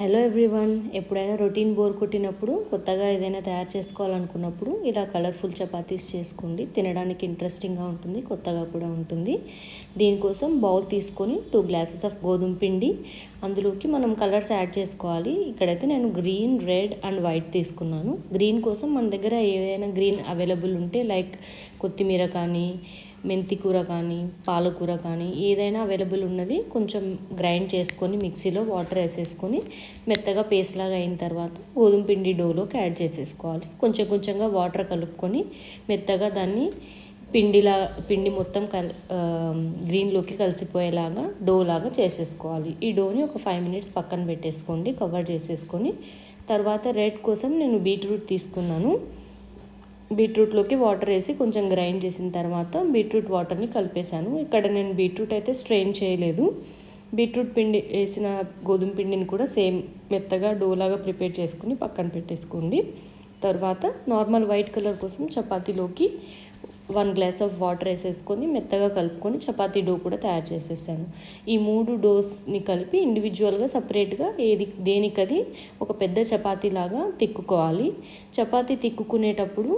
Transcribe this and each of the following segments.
Hello everyone, ఎప్పుడైనా routine bore కొట్టినప్పుడు కొత్తగా ఏదైనా తయారు చేసుకోవాలనుకున్నప్పుడు ఇలా కలర్ఫుల్ చపాతీస్ చేసుకోండి. తినడానికి ఇంట్రెస్టింగ్గా ఉంటుంది, కొత్తగా కూడా ఉంటుంది. దీనికోసం బౌల్ తీసుకొని 2 గ్లాసెస్ ఆఫ్ గోధుమ పిండి, అందులోకి మనం కలర్స్ యాడ్ చేసుకోవాలి. ఇక్కడైతే నేను గ్రీన్, రెడ్ అండ్ వైట్ తీసుకున్నాను. గ్రీన్ కోసం మన దగ్గర ఏదైనా గ్రీన్ అవైలబుల్ ఉంటే లైక్ కొత్తిమీర కానీ, మెంతి కూర కానీ, పాలకూర కానీ ఏదైనా అవైలబుల్ ఉన్నది కొంచెం గ్రైండ్ చేసుకొని మిక్సీలో వాటర్ వేసేసుకొని మెత్తగా పేస్ట్ లాగా అయిన తర్వాత గోధుమ పిండి డోలోకి యాడ్ చేసేసుకోవాలి. కొంచెం కొంచెంగా వాటర్ కలుపుకొని మెత్తగా దాన్ని పిండి మొత్తం గ్రీన్లోకి కలిసిపోయేలాగా డో లాగా చేసేసుకోవాలి. ఈ డోని ఒక 5 minutes పక్కన పెట్టేసుకోండి, కవర్ చేసేసుకొని. తర్వాత రెడ్ కోసం నేను బీట్రూట్ తీసుకున్నాను. బీట్రూట్లోకి వాటర్ వేసి కొంచెం గ్రైండ్ చేసిన తర్వాత బీట్రూట్ వాటర్ని కలిపేశాను. ఇక్కడ నేను బీట్రూట్ అయితే స్ట్రెయిన్ చేయలేదు. బీట్రూట్ పిండి వేసిన గోధుమ పిండిని కూడా సేమ్ మెత్తగా డోలాగా ప్రిపేర్ చేసుకుని పక్కన పెట్టేసుకోండి. తర్వాత నార్మల్ వైట్ కలర్ కోసం చపాతీలోకి 1 గ్లాస్ ఆఫ్ వాటర్ వేసేసుకొని మెత్తగా కలుపుకొని చపాతీ డో కూడా తయారు చేసేసాను. ఈ 3 డోస్ని కలిపి ఇండివిజువల్గా సపరేట్గా దేనికది ఒక పెద్ద చపాతీ లాగా తిక్కుకోవాలి. చపాతీ తిక్కుకునేటప్పుడు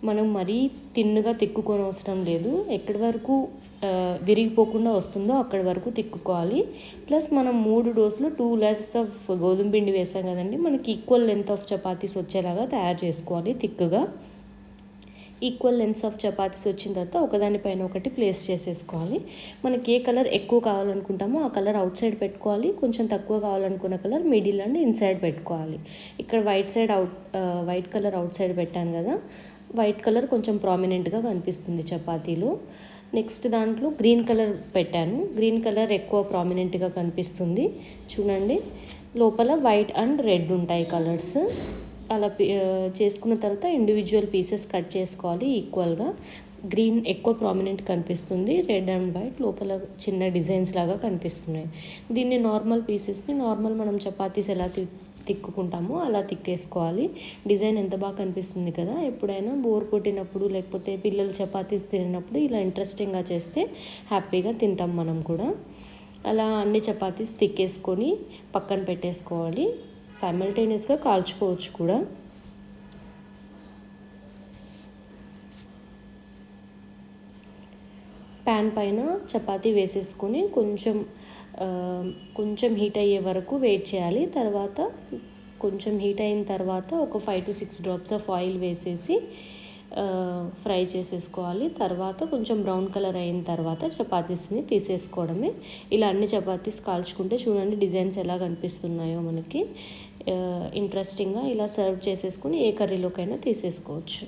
మనం మరీ తిన్నుగా తిక్కుకొని అవసరం లేదు. ఎక్కడి వరకు విరిగిపోకుండా వస్తుందో అక్కడి వరకు తిక్కుకోవాలి. ప్లస్ మనం 3 డోస్లో 2 గ్లాసెస్ ఆఫ్ గోధుమ పిండి వేసాం కదండి, మనకి ఈక్వల్ లెంత్ ఆఫ్ చపాతీస్ వచ్చేలాగా తయారు చేసుకోవాలి. తిక్కుగా ఈక్వల్ లెంత్స్ ఆఫ్ చపాతీస్ వచ్చిన తర్వాత ఒకదానిపైన ఒకటి ప్లేస్ చేసేసుకోవాలి. మనకి ఏ కలర్ ఎక్కువ కావాలనుకుంటామో ఆ కలర్ అవుట్ సైడ్ పెట్టుకోవాలి. కొంచెం తక్కువ కావాలనుకున్న కలర్ మిడిల్ అండ్ ఇన్సైడ్ పెట్టుకోవాలి. ఇక్కడ వైట్ కలర్ అవుట్ సైడ్ పెట్టాను కదా, వైట్ కలర్ కొంచెం ప్రామినెంట్గా కనిపిస్తుంది చపాతీలో. నెక్స్ట్ దాంట్లో గ్రీన్ కలర్ పెట్టాను. గ్రీన్ కలర్ ఎక్కువ ప్రామినెంట్గా కనిపిస్తుంది. చూడండి, లోపల వైట్ అండ్ రెడ్ ఉంటాయి కలర్స్. అలా చేసుకున్న తర్వాత ఇండివిజువల్ పీసెస్ కట్ చేసుకోవాలి ఈక్వల్గా. గ్రీన్ ఎక్కువ ప్రామినెంట్ కనిపిస్తుంది, రెడ్ అండ్ వైట్ లోపల చిన్న డిజైన్స్ లాగా కనిపిస్తున్నాయి. దీన్ని నార్మల్ పీసెస్ని మనం చపాతీస్ ఎలా తిక్కుకుంటామో అలా తిక్కేసుకోవాలి. డిజైన్ ఎంత బాగా కనిపిస్తుంది కదా. ఎప్పుడైనా బోర్ కొట్టినప్పుడు లేకపోతే పిల్లలు చపాతీస్ తినప్పుడు ఇలా ఇంట్రెస్టింగ్గా చేస్తే హ్యాపీగా తింటాం మనం కూడా. అలా అన్ని చపాతీస్ తిక్కేసుకొని పక్కన పెట్టేసుకోవాలి. సైమల్టేనియస్గా కాల్చుకోవచ్చు కూడా. ప్యాన్ పైన చపాతీ వేసేసుకొని కొంచెం హీట్ అయ్యే వరకు వెయిట్ చేయాలి. తర్వాత కొంచెం హీట్ అయిన తర్వాత ఒక 5 to 6 drops ఆఫ్ ఆయిల్ వేసేసి ఫ్రై చేసేసుకోవాలి. తర్వాత కొంచెం బ్రౌన్ కలర్ అయిన తర్వాత చపాతీస్ని తీసేసుకోవడమే. ఇలా అన్ని చపాతీస్ కాల్చుకుంటే చూడండి డిజైన్స్ ఎలా కనిపిస్తున్నాయో మనకి. ఇంట్రెస్టింగ్గా ఇలా సర్వ్ చేసేసుకుని ఏ కర్రీలోకైనా తీసేసుకోవచ్చు.